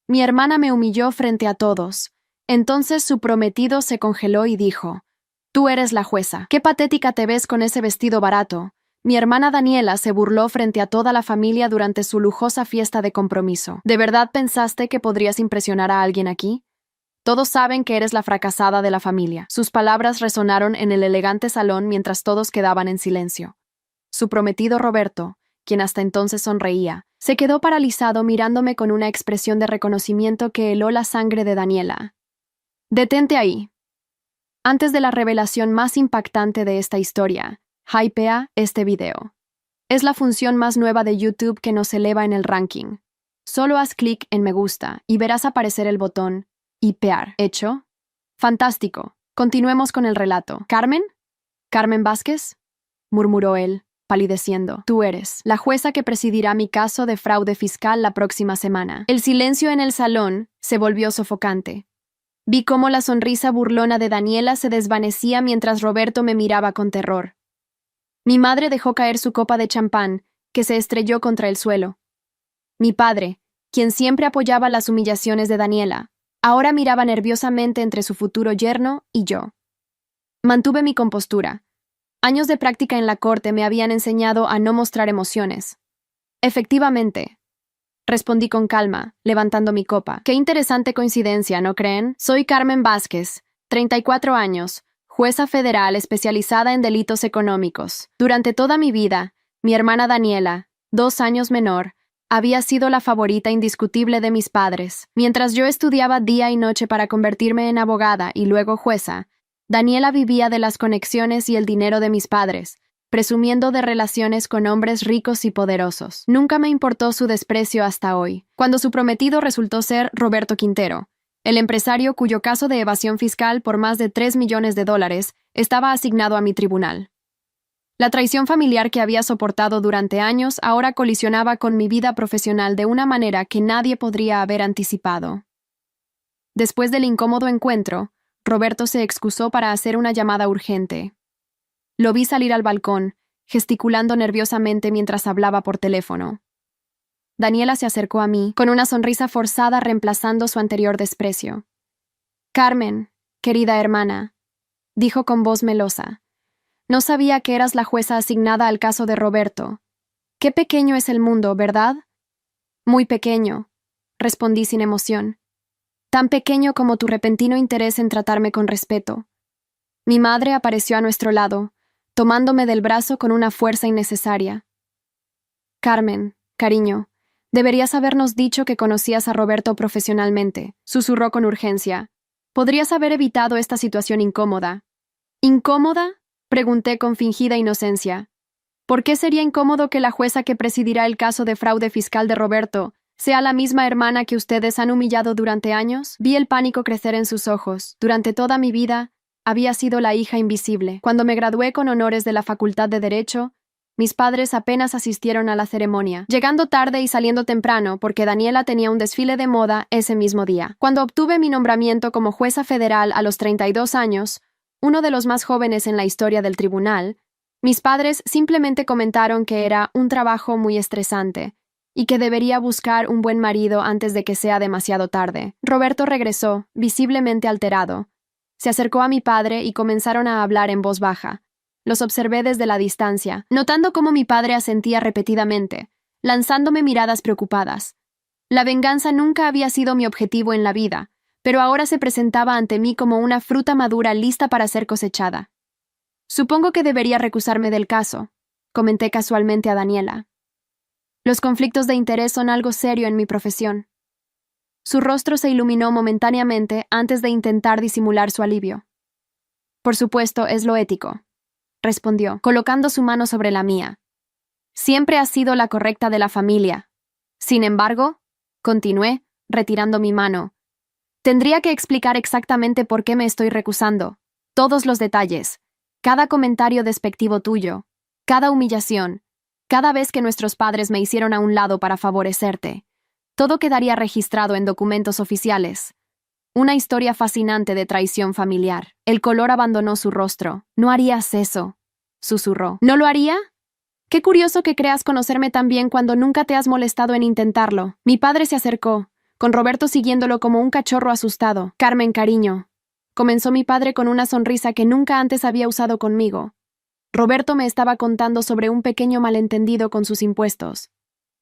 Mi hermana me humilló frente a todos. Entonces su prometido se congeló y dijo: «Tú eres la jueza. Qué patética te ves con ese vestido barato». Mi hermana Daniela se burló frente a toda la familia durante su lujosa fiesta de compromiso. ¿De verdad pensaste que podrías impresionar a alguien aquí? Todos saben que eres la fracasada de la familia. Sus palabras resonaron en el elegante salón mientras todos quedaban en silencio. Su prometido Roberto, quien hasta entonces sonreía, se quedó paralizado mirándome con una expresión de reconocimiento que heló la sangre de Daniela. «Detente ahí». Antes de la revelación más impactante de esta historia, hypea este video. Es la función más nueva de YouTube que nos eleva en el ranking. Solo haz clic en me gusta y verás aparecer el botón hipear. ¿Hecho? Fantástico. Continuemos con el relato. ¿Carmen? ¿Carmen Vázquez?, murmuró él, palideciendo. Tú eres la jueza que presidirá mi caso de fraude fiscal la próxima semana. El silencio en el salón se volvió sofocante. Vi cómo la sonrisa burlona de Daniela se desvanecía mientras Roberto me miraba con terror. Mi madre dejó caer su copa de champán, que se estrelló contra el suelo. Mi padre, quien siempre apoyaba las humillaciones de Daniela, ahora miraba nerviosamente entre su futuro yerno y yo. Mantuve mi compostura. Años de práctica en la corte me habían enseñado a no mostrar emociones. Efectivamente, respondí con calma, levantando mi copa. Qué interesante coincidencia, ¿no creen? Soy Carmen Vázquez, 34 años, jueza federal especializada en delitos económicos. Durante toda mi vida, mi hermana Daniela, 2 años menor, había sido la favorita indiscutible de mis padres. Mientras yo estudiaba día y noche para convertirme en abogada y luego jueza, Daniela vivía de las conexiones y el dinero de mis padres, presumiendo de relaciones con hombres ricos y poderosos. Nunca me importó su desprecio hasta hoy, cuando su prometido resultó ser Roberto Quintero, el empresario cuyo caso de evasión fiscal por más de $3 millones estaba asignado a mi tribunal. La traición familiar que había soportado durante años ahora colisionaba con mi vida profesional de una manera que nadie podría haber anticipado. Después del incómodo encuentro, Roberto se excusó para hacer una llamada urgente. Lo vi salir al balcón, gesticulando nerviosamente mientras hablaba por teléfono. Daniela se acercó a mí, con una sonrisa forzada reemplazando su anterior desprecio. «Carmen, querida hermana», dijo con voz melosa, «no sabía que eras la jueza asignada al caso de Roberto. Qué pequeño es el mundo, ¿verdad?» «Muy pequeño», respondí sin emoción. «Tan pequeño como tu repentino interés en tratarme con respeto». Mi madre apareció a nuestro lado, tomándome del brazo con una fuerza innecesaria. «Carmen, cariño, deberías habernos dicho que conocías a Roberto profesionalmente», susurró con urgencia. «Podrías haber evitado esta situación incómoda». «¿Incómoda?», pregunté con fingida inocencia. «¿Por qué sería incómodo que la jueza que presidirá el caso de fraude fiscal de Roberto sea la misma hermana que ustedes han humillado durante años?» Vi el pánico crecer en sus ojos. Durante toda mi vida, había sido la hija invisible. Cuando me gradué con honores de la Facultad de Derecho, mis padres apenas asistieron a la ceremonia, llegando tarde y saliendo temprano porque Daniela tenía un desfile de moda ese mismo día. Cuando obtuve mi nombramiento como jueza federal a los 32 años, uno de los más jóvenes en la historia del tribunal, mis padres simplemente comentaron que era un trabajo muy estresante y que debería buscar un buen marido antes de que sea demasiado tarde. Roberto regresó, visiblemente alterado. Se acercó a mi padre y comenzaron a hablar en voz baja. Los observé desde la distancia, notando cómo mi padre asentía repetidamente, lanzándome miradas preocupadas. La venganza nunca había sido mi objetivo en la vida, pero ahora se presentaba ante mí como una fruta madura lista para ser cosechada. «Supongo que debería recusarme del caso», comenté casualmente a Daniela. «Los conflictos de interés son algo serio en mi profesión». Su rostro se iluminó momentáneamente antes de intentar disimular su alivio. «Por supuesto, es lo ético», respondió, colocando su mano sobre la mía. «Siempre has sido la correcta de la familia. Sin embargo», continué, retirando mi mano, «tendría que explicar exactamente por qué me estoy recusando. Todos los detalles, cada comentario despectivo tuyo, cada humillación, cada vez que nuestros padres me hicieron a un lado para favorecerte. Todo quedaría registrado en documentos oficiales. Una historia fascinante de traición familiar». El color abandonó su rostro. «No harías eso», susurró. «¿No lo haría? Qué curioso que creas conocerme tan bien cuando nunca te has molestado en intentarlo». Mi padre se acercó, con Roberto siguiéndolo como un cachorro asustado. Carmen, cariño, comenzó mi padre con una sonrisa que nunca antes había usado conmigo. Roberto me estaba contando sobre un pequeño malentendido con sus impuestos.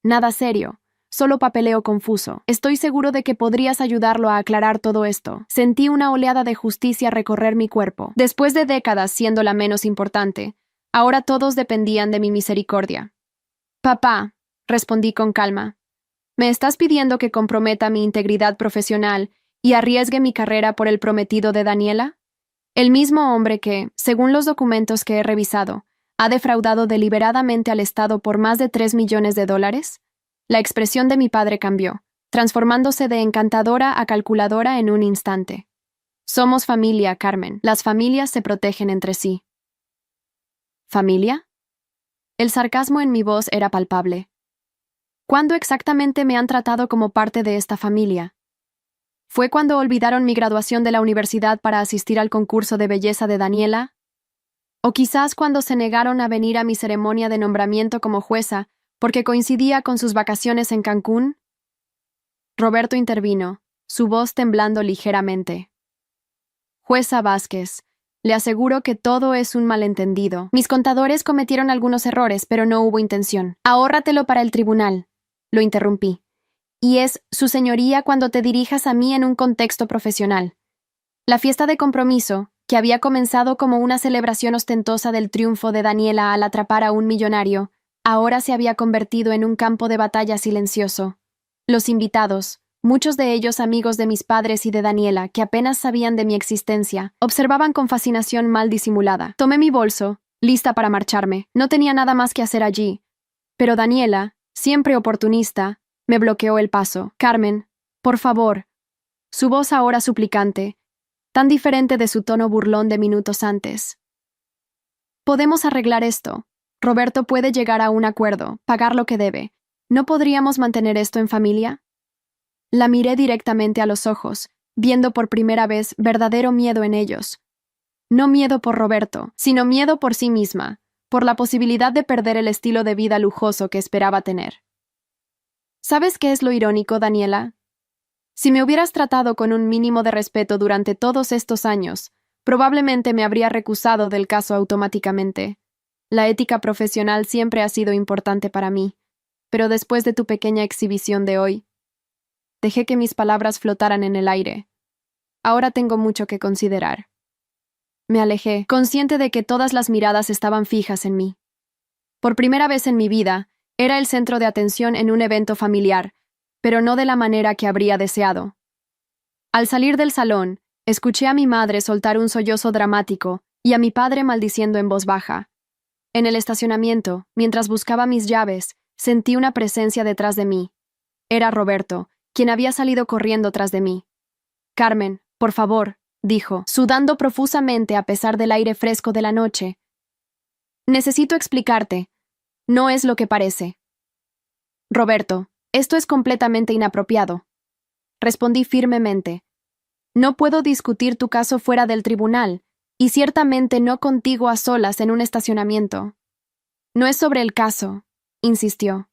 Nada serio, solo papeleo confuso. Estoy seguro de que podrías ayudarlo a aclarar todo esto. Sentí una oleada de justicia recorrer mi cuerpo. Después de décadas siendo la menos importante, ahora todos dependían de mi misericordia. Papá, respondí con calma, ¿me estás pidiendo que comprometa mi integridad profesional y arriesgue mi carrera por el prometido de Daniela? El mismo hombre que, según los documentos que he revisado, ha defraudado deliberadamente al Estado por más de $3 millones. La expresión de mi padre cambió, transformándose de encantadora a calculadora en un instante. Somos familia, Carmen. Las familias se protegen entre sí. ¿Familia? El sarcasmo en mi voz era palpable. ¿Cuándo exactamente me han tratado como parte de esta familia? ¿Fue cuando olvidaron mi graduación de la universidad para asistir al concurso de belleza de Daniela? ¿O quizás cuando se negaron a venir a mi ceremonia de nombramiento como jueza porque coincidía con sus vacaciones en Cancún? Roberto intervino, su voz temblando ligeramente. Jueza Vázquez, le aseguro que todo es un malentendido. Mis contadores cometieron algunos errores, pero no hubo intención. Ahórratelo para el tribunal, lo interrumpí. Y es su señoría cuando te dirijas a mí en un contexto profesional. La fiesta de compromiso, que había comenzado como una celebración ostentosa del triunfo de Daniela al atrapar a un millonario, ahora se había convertido en un campo de batalla silencioso. Los invitados, muchos de ellos amigos de mis padres y de Daniela, que apenas sabían de mi existencia, observaban con fascinación mal disimulada. Tomé mi bolso, lista para marcharme. No tenía nada más que hacer allí. Pero Daniela, siempre oportunista, me bloqueó el paso. Carmen, por favor. Su voz ahora suplicante, tan diferente de su tono burlón de minutos antes. Podemos arreglar esto. Roberto puede llegar a un acuerdo, pagar lo que debe. ¿No podríamos mantener esto en familia? La miré directamente a los ojos, viendo por primera vez verdadero miedo en ellos. No miedo por Roberto, sino miedo por sí misma, por la posibilidad de perder el estilo de vida lujoso que esperaba tener. ¿Sabes qué es lo irónico, Daniela? Si me hubieras tratado con un mínimo de respeto durante todos estos años, probablemente me habría recusado del caso automáticamente. La ética profesional siempre ha sido importante para mí, pero después de tu pequeña exhibición de hoy, dejé que mis palabras flotaran en el aire. Ahora tengo mucho que considerar. Me alejé, consciente de que todas las miradas estaban fijas en mí. Por primera vez en mi vida, era el centro de atención en un evento familiar, pero no de la manera que habría deseado. Al salir del salón, escuché a mi madre soltar un sollozo dramático y a mi padre maldiciendo en voz baja. En el estacionamiento, mientras buscaba mis llaves, sentí una presencia detrás de mí. Era Roberto, quien había salido corriendo tras de mí. Carmen, por favor, dijo, sudando profusamente a pesar del aire fresco de la noche. Necesito explicarte. No es lo que parece. Roberto, esto es completamente inapropiado. Respondí firmemente. No puedo discutir tu caso fuera del tribunal, y ciertamente no contigo a solas en un estacionamiento. No es sobre el caso, insistió.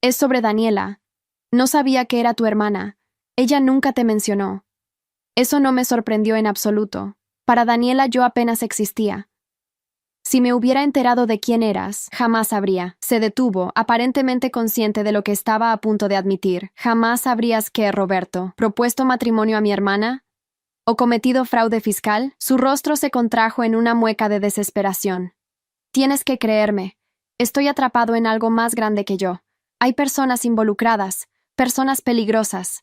Es sobre Daniela. No sabía que era tu hermana. Ella nunca te mencionó. Eso no me sorprendió en absoluto. Para Daniela yo apenas existía. Si me hubiera enterado de quién eras, jamás sabría. Se detuvo, aparentemente consciente de lo que estaba a punto de admitir. ¿Jamás sabrías que, Roberto, propuesto matrimonio a mi hermana? ¿O cometido fraude fiscal? Su rostro se contrajo en una mueca de desesperación. Tienes que creerme. Estoy atrapado en algo más grande que yo. Hay personas involucradas, personas peligrosas.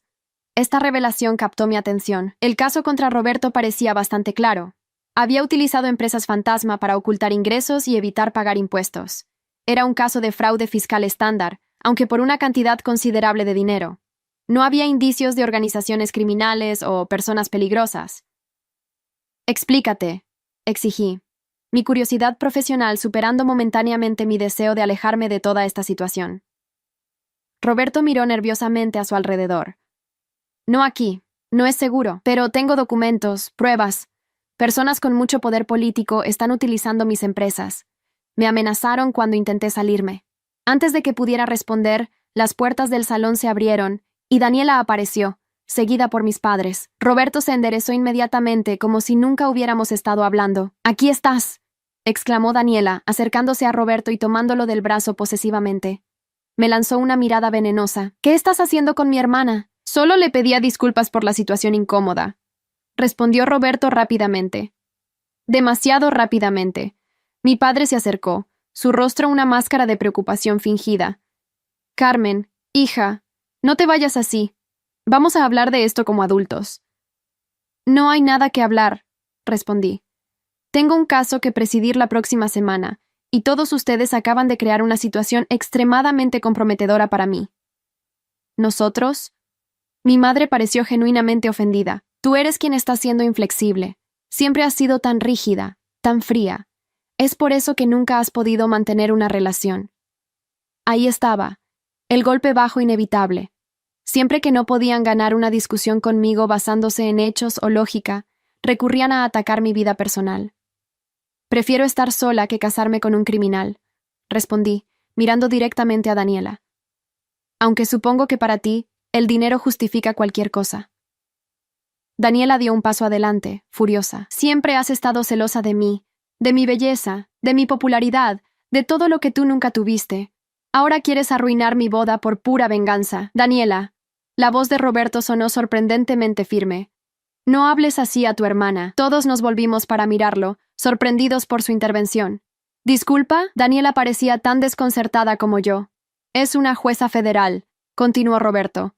Esta revelación captó mi atención. El caso contra Roberto parecía bastante claro. Había utilizado empresas fantasma para ocultar ingresos y evitar pagar impuestos. Era un caso de fraude fiscal estándar, aunque por una cantidad considerable de dinero. No había indicios de organizaciones criminales o personas peligrosas. Explícate, exigí, mi curiosidad profesional superando momentáneamente mi deseo de alejarme de toda esta situación. Roberto miró nerviosamente a su alrededor. No aquí, no es seguro, pero tengo documentos, pruebas. Personas con mucho poder político están utilizando mis empresas. Me amenazaron cuando intenté salirme. Antes de que pudiera responder, las puertas del salón se abrieron y Daniela apareció, seguida por mis padres. Roberto se enderezó inmediatamente como si nunca hubiéramos estado hablando. «¡Aquí estás!», exclamó Daniela, acercándose a Roberto y tomándolo del brazo posesivamente. Me lanzó una mirada venenosa. «¿Qué estás haciendo con mi hermana?». «Solo le pedía disculpas por la situación incómoda», respondió Roberto rápidamente. Demasiado rápidamente. Mi padre se acercó, su rostro una máscara de preocupación fingida. «Carmen, hija, no te vayas así. Vamos a hablar de esto como adultos». «No hay nada que hablar», respondí. «Tengo un caso que presidir la próxima semana, y todos ustedes acaban de crear una situación extremadamente comprometedora para mí». «¿Nosotros?». Mi madre pareció genuinamente ofendida. «Tú eres quien está siendo inflexible. Siempre has sido tan rígida, tan fría. Es por eso que nunca has podido mantener una relación». Ahí estaba, el golpe bajo inevitable. Siempre que no podían ganar una discusión conmigo basándose en hechos o lógica, recurrían a atacar mi vida personal. «Prefiero estar sola que casarme con un criminal», respondí, mirando directamente a Daniela. «Aunque supongo que para ti, el dinero justifica cualquier cosa». Daniela dio un paso adelante, furiosa. «Siempre has estado celosa de mí, de mi belleza, de mi popularidad, de todo lo que tú nunca tuviste. Ahora quieres arruinar mi boda por pura venganza». «Daniela», la voz de Roberto sonó sorprendentemente firme. «No hables así a tu hermana». Todos nos volvimos para mirarlo, sorprendidos por su intervención. «¿Disculpa?». Daniela parecía tan desconcertada como yo. «Es una jueza federal», continuó Roberto.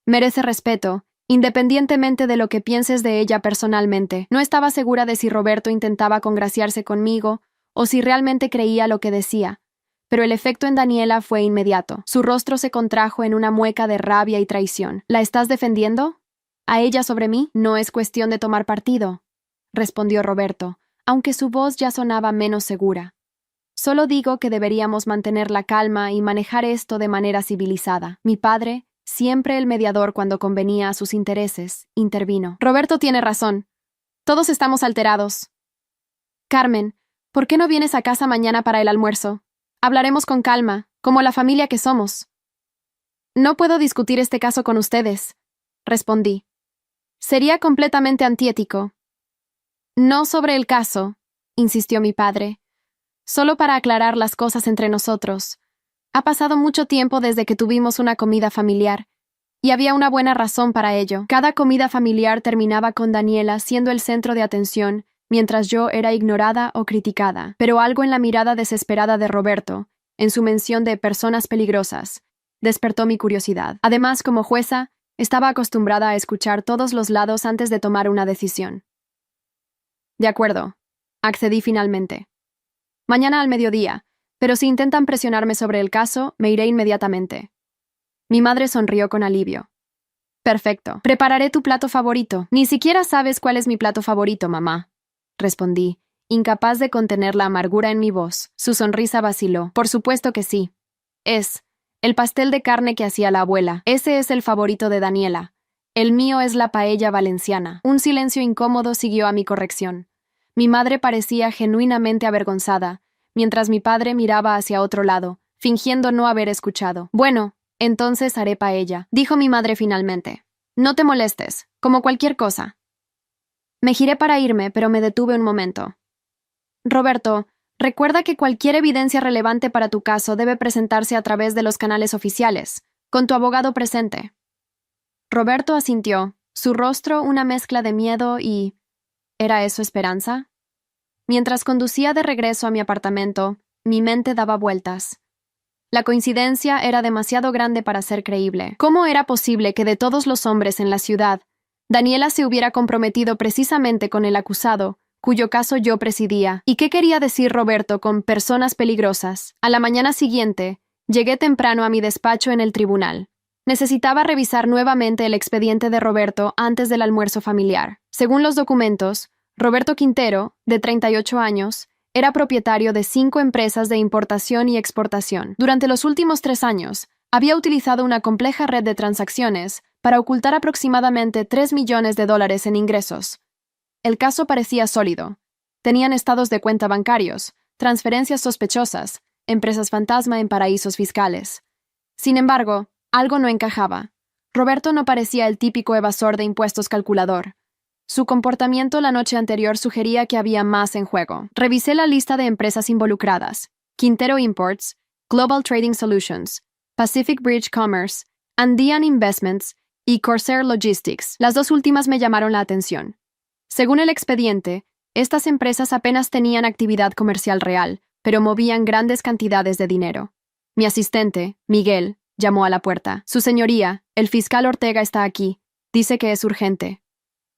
«Merece respeto, independientemente de lo que pienses de ella personalmente». No estaba segura de si Roberto intentaba congraciarse conmigo o si realmente creía lo que decía, pero el efecto en Daniela fue inmediato. Su rostro se contrajo en una mueca de rabia y traición. «¿La estás defendiendo? ¿A ella sobre mí? No es cuestión de tomar partido», respondió Roberto, aunque su voz ya sonaba menos segura. «Solo digo que deberíamos mantener la calma y manejar esto de manera civilizada». Mi padre, siempre el mediador cuando convenía a sus intereses, intervino. «Roberto tiene razón. Todos estamos alterados. Carmen, ¿por qué no vienes a casa mañana para el almuerzo? Hablaremos con calma, como la familia que somos». «No puedo discutir este caso con ustedes», respondí. «Sería completamente antiético». «No sobre el caso», insistió mi padre. «Solo para aclarar las cosas entre nosotros. Ha pasado mucho tiempo desde que tuvimos una comida familiar, y había una buena razón para ello. Cada comida familiar terminaba con Daniela siendo el centro de atención, mientras yo era ignorada o criticada. Pero algo en la mirada desesperada de Roberto, en su mención de personas peligrosas, despertó mi curiosidad. Además, como jueza, estaba acostumbrada a escuchar todos los lados antes de tomar una decisión. «De acuerdo», accedí finalmente. «Mañana al mediodía, pero si intentan presionarme sobre el caso, me iré inmediatamente». Mi madre sonrió con alivio. «Perfecto. Prepararé tu plato favorito». «Ni siquiera sabes cuál es mi plato favorito, mamá», respondí, incapaz de contener la amargura en mi voz. Su sonrisa vaciló. «Por supuesto que sí. Es el pastel de carne que hacía la abuela. Ese es el favorito de Daniela. El mío es la paella valenciana». Un silencio incómodo siguió a mi corrección. Mi madre parecía genuinamente avergonzada, mientras mi padre miraba hacia otro lado, fingiendo no haber escuchado. «Bueno, entonces haré paella», dijo mi madre finalmente. «No te molestes, como cualquier cosa». Me giré para irme, pero me detuve un momento. «Roberto, recuerda que cualquier evidencia relevante para tu caso debe presentarse a través de los canales oficiales, con tu abogado presente». Roberto asintió, su rostro una mezcla de miedo y... ¿era eso esperanza? Mientras conducía de regreso a mi apartamento, mi mente daba vueltas. La coincidencia era demasiado grande para ser creíble. ¿Cómo era posible que de todos los hombres en la ciudad, Daniela se hubiera comprometido precisamente con el acusado, cuyo caso yo presidía? ¿Y qué quería decir Roberto con personas peligrosas? A la mañana siguiente, llegué temprano a mi despacho en el tribunal. Necesitaba revisar nuevamente el expediente de Roberto antes del almuerzo familiar. Según los documentos, Roberto Quintero, de 38 años, era propietario de 5 empresas de importación y exportación. Durante los últimos 3 años, había utilizado una compleja red de transacciones para ocultar aproximadamente $3 millones en ingresos. El caso parecía sólido. Tenían estados de cuenta bancarios, transferencias sospechosas, empresas fantasma en paraísos fiscales. Sin embargo, algo no encajaba. Roberto no parecía el típico evasor de impuestos calculador. Su comportamiento la noche anterior sugería que había más en juego. Revisé la lista de empresas involucradas: Quintero Imports, Global Trading Solutions, Pacific Bridge Commerce, Andean Investments y Corsair Logistics. Las dos últimas me llamaron la atención. Según el expediente, estas empresas apenas tenían actividad comercial real, pero movían grandes cantidades de dinero. Mi asistente, Miguel, llamó a la puerta. Su señoría, el fiscal Ortega está aquí. Dice que es urgente.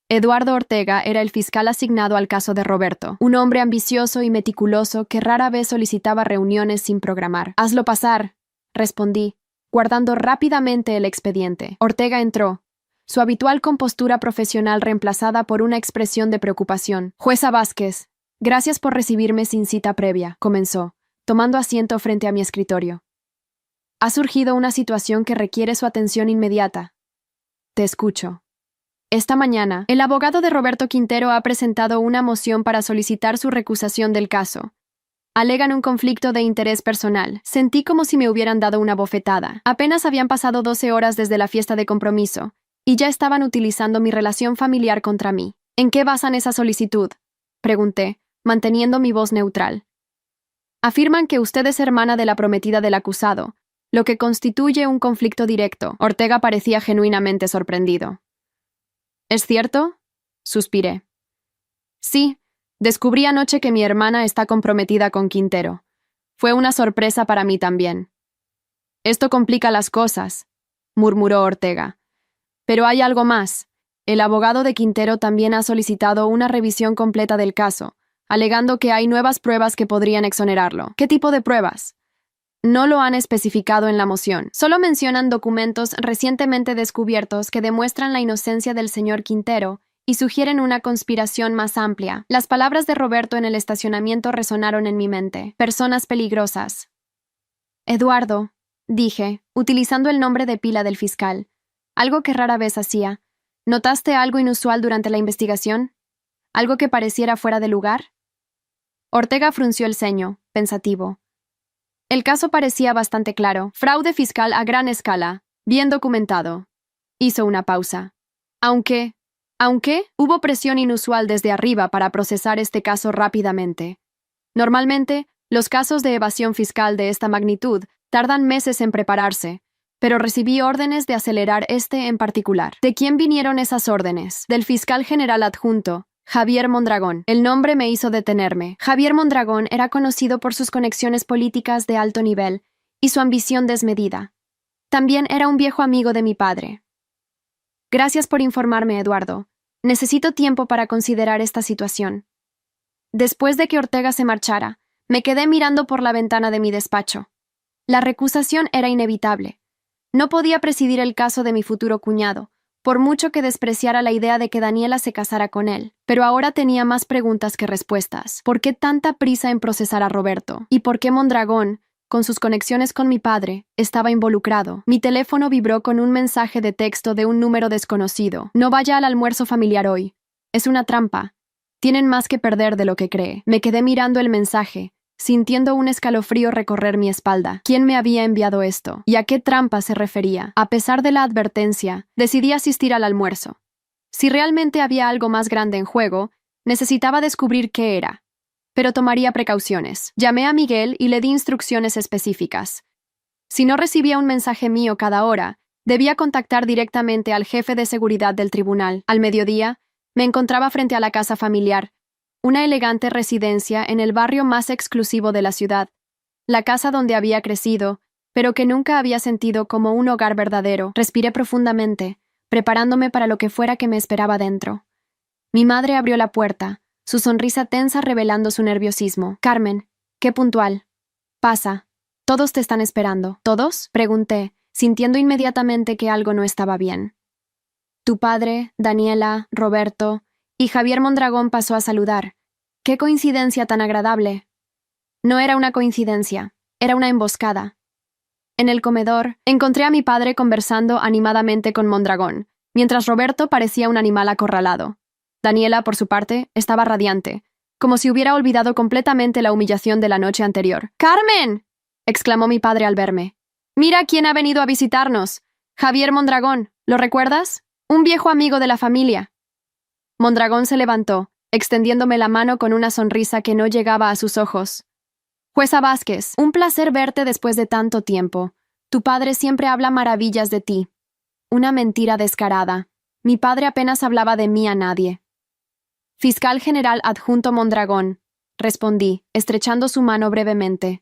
Eduardo Ortega era el fiscal asignado al caso de Roberto, un hombre ambicioso y meticuloso que rara vez solicitaba reuniones sin programar. «Hazlo pasar», respondí, guardando rápidamente el expediente. Ortega entró, su habitual compostura profesional reemplazada por una expresión de preocupación. «Jueza Vázquez, gracias por recibirme sin cita previa», comenzó, tomando asiento frente a mi escritorio. «Ha surgido una situación que requiere su atención inmediata. Te escucho». Esta mañana, el abogado de Roberto Quintero ha presentado una moción para solicitar su recusación del caso. Alegan un conflicto de interés personal. Sentí como si me hubieran dado una bofetada. Apenas habían pasado 12 horas desde la fiesta de compromiso, y ya estaban utilizando mi relación familiar contra mí. ¿En qué basan esa solicitud?, pregunté, manteniendo mi voz neutral. Afirman que usted es hermana de la prometida del acusado, lo que constituye un conflicto directo. Ortega parecía genuinamente sorprendido. ¿Es cierto?, suspiré. Sí, descubrí anoche que mi hermana está comprometida con Quintero. Fue una sorpresa para mí también. Esto complica las cosas, murmuró Ortega. Pero hay algo más. El abogado de Quintero también ha solicitado una revisión completa del caso, alegando que hay nuevas pruebas que podrían exonerarlo. ¿Qué tipo de pruebas? No lo han especificado en la moción. Solo mencionan documentos recientemente descubiertos que demuestran la inocencia del señor Quintero y sugieren una conspiración más amplia. Las palabras de Roberto en el estacionamiento resonaron en mi mente. Personas peligrosas. Eduardo, dije, utilizando el nombre de pila del fiscal, algo que rara vez hacía. ¿Notaste algo inusual durante la investigación? ¿Algo que pareciera fuera de lugar? Ortega frunció el ceño, pensativo. El caso parecía bastante claro. Fraude fiscal a gran escala, bien documentado. Hizo una pausa. Aunque hubo presión inusual desde arriba para procesar este caso rápidamente. Normalmente, los casos de evasión fiscal de esta magnitud tardan meses en prepararse, pero recibí órdenes de acelerar este en particular. ¿De quién vinieron esas órdenes? Del fiscal general adjunto, Javier Mondragón. El nombre me hizo detenerme. Javier Mondragón era conocido por sus conexiones políticas de alto nivel y su ambición desmedida. También era un viejo amigo de mi padre. Gracias por informarme, Eduardo. Necesito tiempo para considerar esta situación. Después de que Ortega se marchara, me quedé mirando por la ventana de mi despacho. La recusación era inevitable. No podía presidir el caso de mi futuro cuñado, por mucho que despreciara la idea de que Daniela se casara con él. Pero ahora tenía más preguntas que respuestas. ¿Por qué tanta prisa en procesar a Roberto? ¿Y por qué Mondragón, con sus conexiones con mi padre, estaba involucrado? Mi teléfono vibró con un mensaje de texto de un número desconocido. No vaya al almuerzo familiar hoy. Es una trampa. Tienen más que perder de lo que cree. Me quedé mirando el mensaje, sintiendo un escalofrío recorrer mi espalda. ¿Quién me había enviado esto? ¿Y a qué trampa se refería? A pesar de la advertencia, decidí asistir al almuerzo. Si realmente había algo más grande en juego, necesitaba descubrir qué era. Pero tomaría precauciones. Llamé a Miguel y le di instrucciones específicas. Si no recibía un mensaje mío cada hora, debía contactar directamente al jefe de seguridad del tribunal. Al mediodía, me encontraba frente a la casa familiar, una elegante residencia en el barrio más exclusivo de la ciudad, la casa donde había crecido, pero que nunca había sentido como un hogar verdadero. Respiré profundamente, preparándome para lo que fuera que me esperaba dentro. Mi madre abrió la puerta, su sonrisa tensa revelando su nerviosismo. «Carmen, qué puntual. Pasa. Todos te están esperando». ¿Todos?, pregunté, sintiendo inmediatamente que algo no estaba bien. Tu padre, Daniela, Roberto y Javier Mondragón pasó a saludar. ¡Qué coincidencia tan agradable! No era una coincidencia, era una emboscada. En el comedor, encontré a mi padre conversando animadamente con Mondragón, mientras Roberto parecía un animal acorralado. Daniela, por su parte, estaba radiante, como si hubiera olvidado completamente la humillación de la noche anterior. «¡Carmen!», exclamó mi padre al verme. «¡Mira quién ha venido a visitarnos! Javier Mondragón, ¿lo recuerdas? Un viejo amigo de la familia. Mondragón se levantó, extendiéndome la mano con una sonrisa que no llegaba a sus ojos. Jueza Vázquez, un placer verte después de tanto tiempo. Tu padre siempre habla maravillas de ti. Una mentira descarada. Mi padre apenas hablaba de mí a nadie. Fiscal General Adjunto Mondragón, respondí, estrechando su mano brevemente.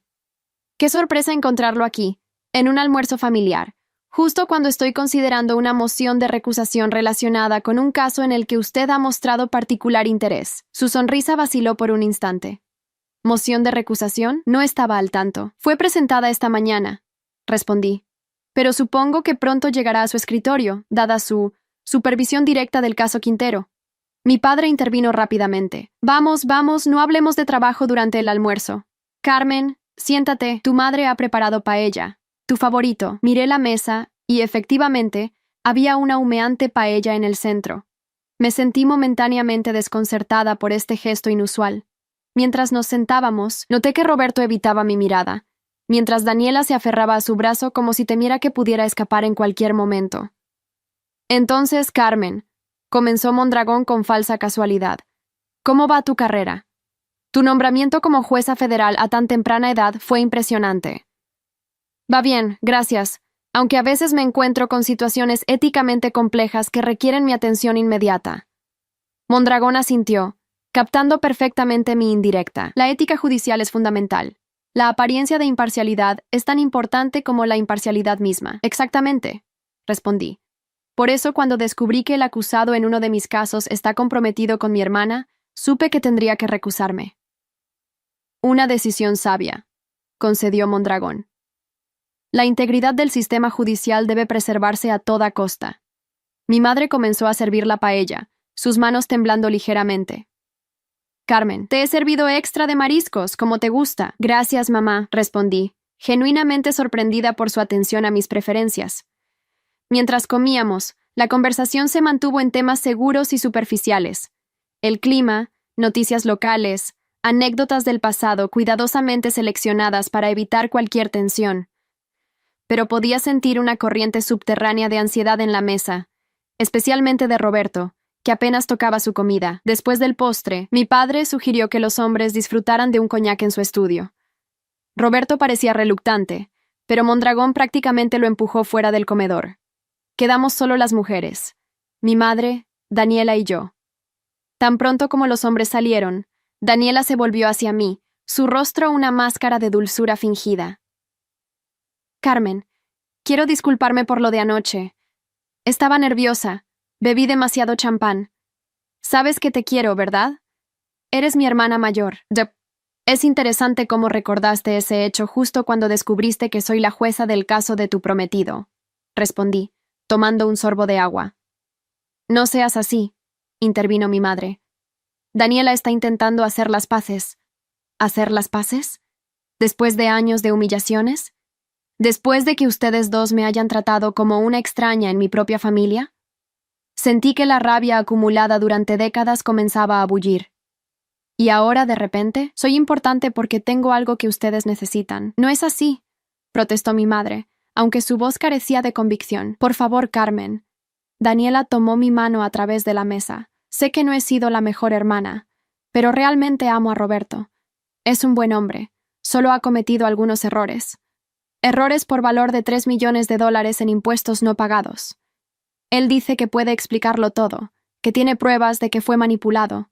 Qué sorpresa encontrarlo aquí, en un almuerzo familiar, justo cuando estoy considerando una moción de recusación relacionada con un caso en el que usted ha mostrado particular interés. Su sonrisa vaciló por un instante. ¿Moción de recusación? No estaba al tanto. Fue presentada esta mañana, respondí. Pero supongo que pronto llegará a su escritorio, dada su supervisión directa del caso Quintero. Mi padre intervino rápidamente. Vamos, no hablemos de trabajo durante el almuerzo. Carmen, siéntate, tu madre ha preparado paella. Tu favorito. Miré la mesa y, efectivamente, había una humeante paella en el centro. Me sentí momentáneamente desconcertada por este gesto inusual. Mientras nos sentábamos, noté que Roberto evitaba mi mirada, mientras Daniela se aferraba a su brazo como si temiera que pudiera escapar en cualquier momento. Entonces, Carmen, comenzó Mondragón con falsa casualidad. ¿Cómo va tu carrera? Tu nombramiento como jueza federal a tan temprana edad fue impresionante. Va bien, gracias, aunque a veces me encuentro con situaciones éticamente complejas que requieren mi atención inmediata. Mondragón asintió, captando perfectamente mi indirecta. La ética judicial es fundamental. La apariencia de imparcialidad es tan importante como la imparcialidad misma. Exactamente, respondí. Por eso, cuando descubrí que el acusado en uno de mis casos está comprometido con mi hermana, supe que tendría que recusarme. Una decisión sabia, concedió Mondragón. La integridad del sistema judicial debe preservarse a toda costa. Mi madre comenzó a servir la paella, sus manos temblando ligeramente. Carmen, te he servido extra de mariscos, como te gusta. Gracias, mamá, respondí, genuinamente sorprendida por su atención a mis preferencias. Mientras comíamos, la conversación se mantuvo en temas seguros y superficiales. El clima, noticias locales, anécdotas del pasado cuidadosamente seleccionadas para evitar cualquier tensión. Pero podía sentir una corriente subterránea de ansiedad en la mesa, especialmente de Roberto, que apenas tocaba su comida. Después del postre, mi padre sugirió que los hombres disfrutaran de un coñac en su estudio. Roberto parecía reluctante, pero Mondragón prácticamente lo empujó fuera del comedor. Quedamos solo las mujeres, mi madre, Daniela y yo. Tan pronto como los hombres salieron, Daniela se volvió hacia mí, su rostro una máscara de dulzura fingida. Carmen, quiero disculparme por lo de anoche. Estaba nerviosa. Bebí demasiado champán. Sabes que te quiero, ¿verdad? Eres mi hermana mayor. Es interesante cómo recordaste ese hecho justo cuando descubriste que soy la jueza del caso de tu prometido, respondí, tomando un sorbo de agua. No seas así, intervino mi madre. Daniela está intentando hacer las paces. ¿Hacer las paces? ¿Después de años de humillaciones? ¿Después de que ustedes dos me hayan tratado como una extraña en mi propia familia? Sentí que la rabia acumulada durante décadas comenzaba a bullir. Y ahora, de repente, soy importante porque tengo algo que ustedes necesitan. No es así, protestó mi madre, aunque su voz carecía de convicción. Por favor, Carmen. Daniela tomó mi mano a través de la mesa. Sé que no he sido la mejor hermana, pero realmente amo a Roberto. Es un buen hombre. Solo ha cometido algunos errores. Errores por valor de $3 millones en impuestos no pagados. Él dice que puede explicarlo todo, que tiene pruebas de que fue manipulado.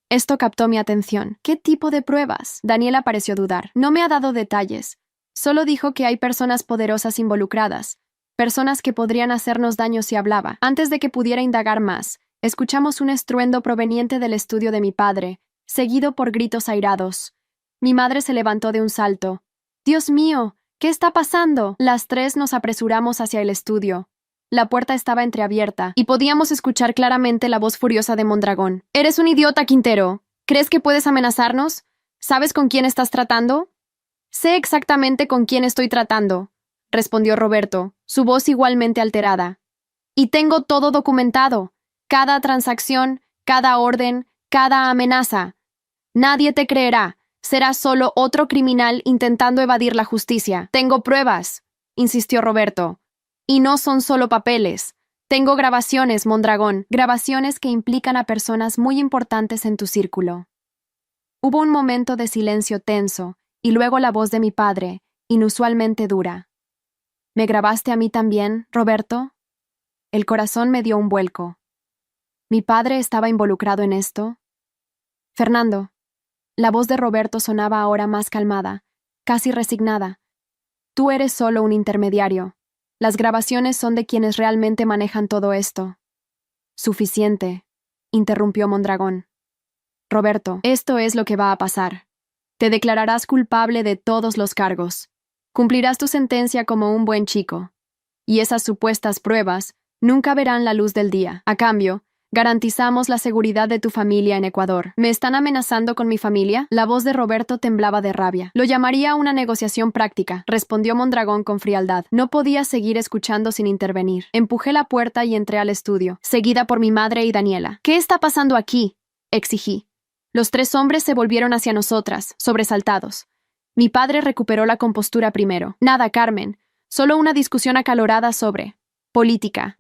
Esto captó mi atención. ¿Qué tipo de pruebas? Daniela pareció dudar. No me ha dado detalles. Solo dijo que hay personas poderosas involucradas, personas que podrían hacernos daño si hablaba. Antes de que pudiera indagar más, escuchamos un estruendo proveniente del estudio de mi padre, seguido por gritos airados. Mi madre se levantó de un salto. ¡Dios mío! ¿Qué está pasando? Las tres nos apresuramos hacia el estudio. La puerta estaba entreabierta y podíamos escuchar claramente la voz furiosa de Mondragón. «¡Eres un idiota, Quintero! ¿Crees que puedes amenazarnos? ¿Sabes con quién estás tratando?» «Sé exactamente con quién estoy tratando», respondió Roberto, su voz igualmente alterada. «Y tengo todo documentado. Cada transacción, cada orden, cada amenaza. Nadie te creerá. Serás solo otro criminal intentando evadir la justicia. Tengo pruebas», insistió Roberto. Y no son solo papeles. Tengo grabaciones, Mondragón, grabaciones que implican a personas muy importantes en tu círculo. Hubo un momento de silencio tenso, y luego la voz de mi padre, inusualmente dura. ¿Me grabaste a mí también, Roberto? El corazón me dio un vuelco. ¿Mi padre estaba involucrado en esto? Fernando. La voz de Roberto sonaba ahora más calmada, casi resignada. Tú eres solo un intermediario. Las grabaciones son de quienes realmente manejan todo esto. Suficiente, interrumpió Mondragón. Roberto, esto es lo que va a pasar. Te declararás culpable de todos los cargos. Cumplirás tu sentencia como un buen chico. Y esas supuestas pruebas nunca verán la luz del día. A cambio, garantizamos la seguridad de tu familia en Ecuador. ¿Me están amenazando con mi familia? La voz de Roberto temblaba de rabia. Lo llamaría una negociación práctica, respondió Mondragón con frialdad. No podía seguir escuchando sin intervenir. Empujé la puerta y entré al estudio, seguida por mi madre y Daniela. ¿Qué está pasando aquí?, exigí. Los tres hombres se volvieron hacia nosotras, sobresaltados. Mi padre recuperó la compostura primero. Nada, Carmen. Solo una discusión acalorada sobre política,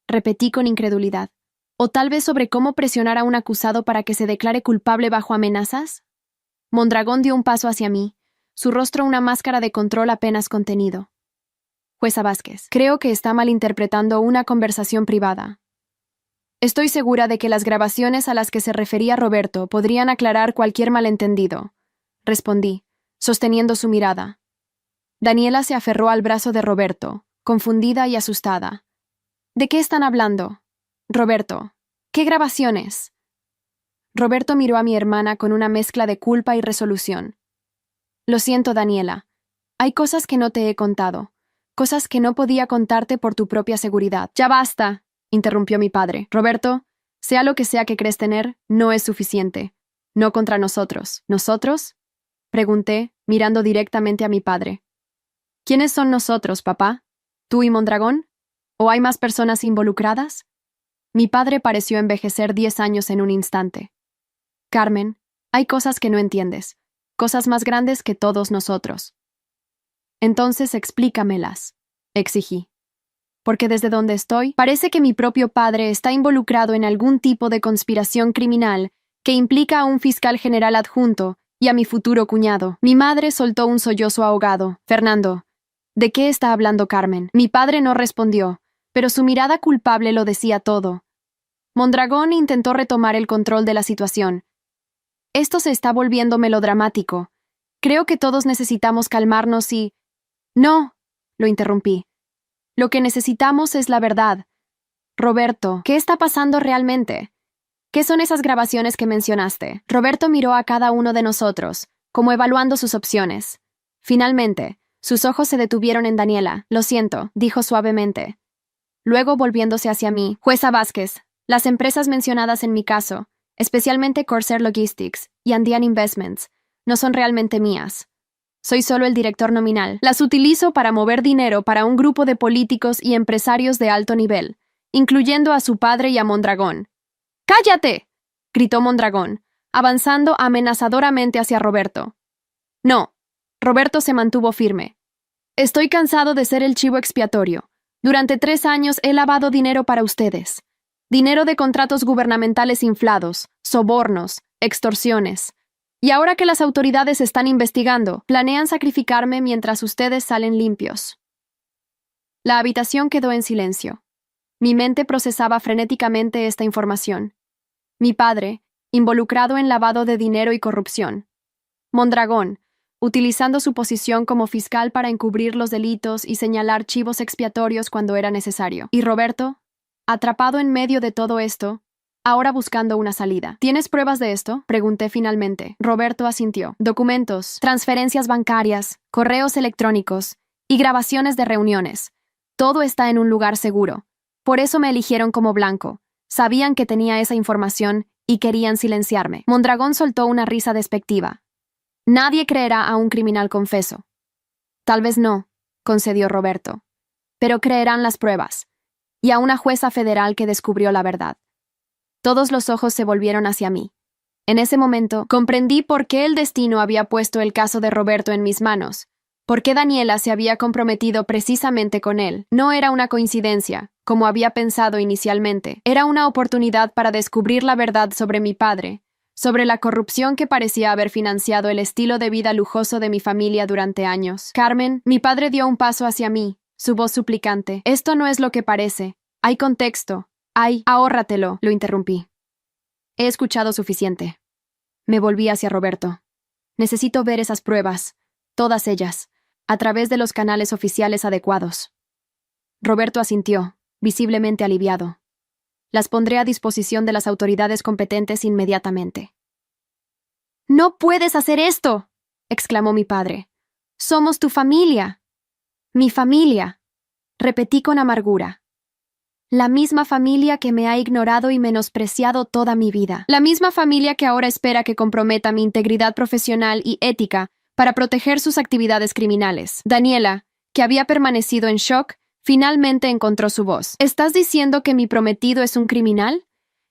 repetí con incredulidad. ¿O tal vez sobre cómo presionar a un acusado para que se declare culpable bajo amenazas? Mondragón dio un paso hacia mí, su rostro una máscara de control apenas contenido. Jueza Vázquez, creo que está malinterpretando una conversación privada. Estoy segura de que las grabaciones a las que se refería Roberto podrían aclarar cualquier malentendido, respondí, sosteniendo su mirada. Daniela se aferró al brazo de Roberto, confundida y asustada. ¿De qué están hablando? Roberto, ¿qué grabaciones? Roberto miró a mi hermana con una mezcla de culpa y resolución. Lo siento, Daniela. Hay cosas que no te he contado, cosas que no podía contarte por tu propia seguridad. Ya basta, interrumpió mi padre. Roberto, sea lo que sea que crees tener, no es suficiente. No contra nosotros. ¿Nosotros?, pregunté, mirando directamente a mi padre. ¿Quiénes son nosotros, papá? ¿Tú y Mondragón? ¿O hay más personas involucradas? Mi padre pareció envejecer 10 años en un instante. Carmen, hay cosas que no entiendes, cosas más grandes que todos nosotros. Entonces explícamelas, exigí. Porque desde donde estoy, parece que mi propio padre está involucrado en algún tipo de conspiración criminal que implica a un fiscal general adjunto y a mi futuro cuñado. Mi madre soltó un sollozo ahogado. Fernando, ¿de qué está hablando Carmen? Mi padre no respondió, pero su mirada culpable lo decía todo. Mondragón intentó retomar el control de la situación. Esto se está volviendo melodramático. Creo que todos necesitamos calmarnos y... No, lo interrumpí. Lo que necesitamos es la verdad. Roberto, ¿qué está pasando realmente? ¿Qué son esas grabaciones que mencionaste? Roberto miró a cada uno de nosotros, como evaluando sus opciones. Finalmente, sus ojos se detuvieron en Daniela. Lo siento, dijo suavemente. Luego, volviéndose hacia mí, jueza Vázquez, las empresas mencionadas en mi caso, especialmente Corsair Logistics y Andean Investments, no son realmente mías. Soy solo el director nominal. Las utilizo para mover dinero para un grupo de políticos y empresarios de alto nivel, incluyendo a su padre y a Mondragón. ¡Cállate!, gritó Mondragón, avanzando amenazadoramente hacia Roberto. No. Roberto se mantuvo firme. Estoy cansado de ser el chivo expiatorio. Durante 3 años he lavado dinero para ustedes. Dinero de contratos gubernamentales inflados, sobornos, extorsiones. Y ahora que las autoridades están investigando, planean sacrificarme mientras ustedes salen limpios. La habitación quedó en silencio. Mi mente procesaba frenéticamente esta información. Mi padre, involucrado en lavado de dinero y corrupción. Mondragón, utilizando su posición como fiscal para encubrir los delitos y señalar chivos expiatorios cuando era necesario. Y Roberto, atrapado en medio de todo esto, ahora buscando una salida. ¿Tienes pruebas de esto?, pregunté finalmente. Roberto asintió. Documentos, transferencias bancarias, correos electrónicos y grabaciones de reuniones. Todo está en un lugar seguro. Por eso me eligieron como blanco. Sabían que tenía esa información y querían silenciarme. Mondragón soltó una risa despectiva. Nadie creerá a un criminal confeso. Tal vez no, concedió Roberto. Pero creerán las pruebas. Y a una jueza federal que descubrió la verdad. Todos los ojos se volvieron hacia mí. En ese momento, comprendí por qué el destino había puesto el caso de Roberto en mis manos. ¿Por qué Daniela se había comprometido precisamente con él? No era una coincidencia, como había pensado inicialmente. Era una oportunidad para descubrir la verdad sobre mi padre, sobre la corrupción que parecía haber financiado el estilo de vida lujoso de mi familia durante años. Carmen, mi padre dio un paso hacia mí, su voz suplicante. Esto no es lo que parece. Hay contexto. Ahórratelo, lo interrumpí. He escuchado suficiente. Me volví hacia Roberto. Necesito ver esas pruebas, todas ellas, a través de los canales oficiales adecuados. Roberto asintió, visiblemente aliviado. Las pondré a disposición de las autoridades competentes inmediatamente. «¡No puedes hacer esto!», exclamó mi padre. «Somos tu familia». «Mi familia», repetí con amargura. La misma familia que me ha ignorado y menospreciado toda mi vida. La misma familia que ahora espera que comprometa mi integridad profesional y ética para proteger sus actividades criminales. Daniela, que había permanecido en shock, finalmente encontró su voz. ¿Estás diciendo que mi prometido es un criminal?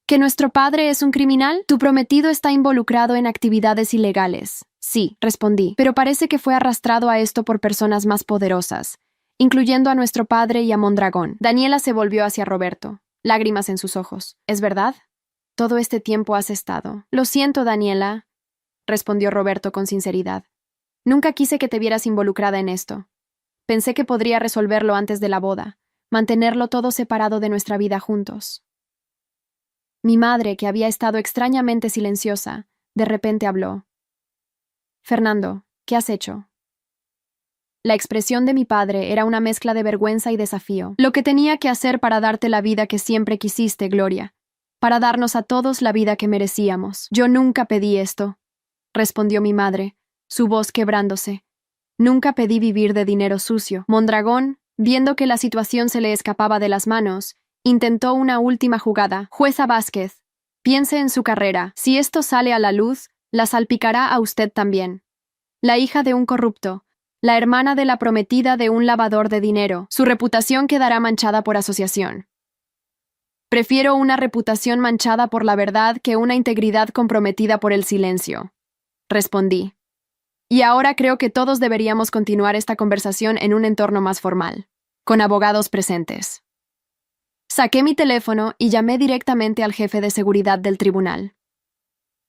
¿Que nuestro padre es un criminal? Tu prometido está involucrado en actividades ilegales. Sí, respondí, pero parece que fue arrastrado a esto por personas más poderosas, incluyendo a nuestro padre y a Mondragón. Daniela se volvió hacia Roberto, lágrimas en sus ojos. ¿Es verdad? Todo este tiempo has estado. Lo siento, Daniela, respondió Roberto con sinceridad. Nunca quise que te vieras involucrada en esto. Pensé que podría resolverlo antes de la boda, mantenerlo todo separado de nuestra vida juntos. Mi madre, que había estado extrañamente silenciosa, de repente habló. Fernando, ¿qué has hecho? La expresión de mi padre era una mezcla de vergüenza y desafío. Lo que tenía que hacer para darte la vida que siempre quisiste, Gloria. Para darnos a todos la vida que merecíamos. Yo nunca pedí esto, respondió mi madre, su voz quebrándose. Nunca pedí vivir de dinero sucio. Mondragón, viendo que la situación se le escapaba de las manos, intentó una última jugada. Jueza Vázquez, piense en su carrera. Si esto sale a la luz, la salpicará a usted también. La hija de un corrupto, la hermana de la prometida de un lavador de dinero. Su reputación quedará manchada por asociación. Prefiero una reputación manchada por la verdad que una integridad comprometida por el silencio, respondí. Y ahora creo que todos deberíamos continuar esta conversación en un entorno más formal, con abogados presentes. Saqué mi teléfono y llamé directamente al jefe de seguridad del tribunal.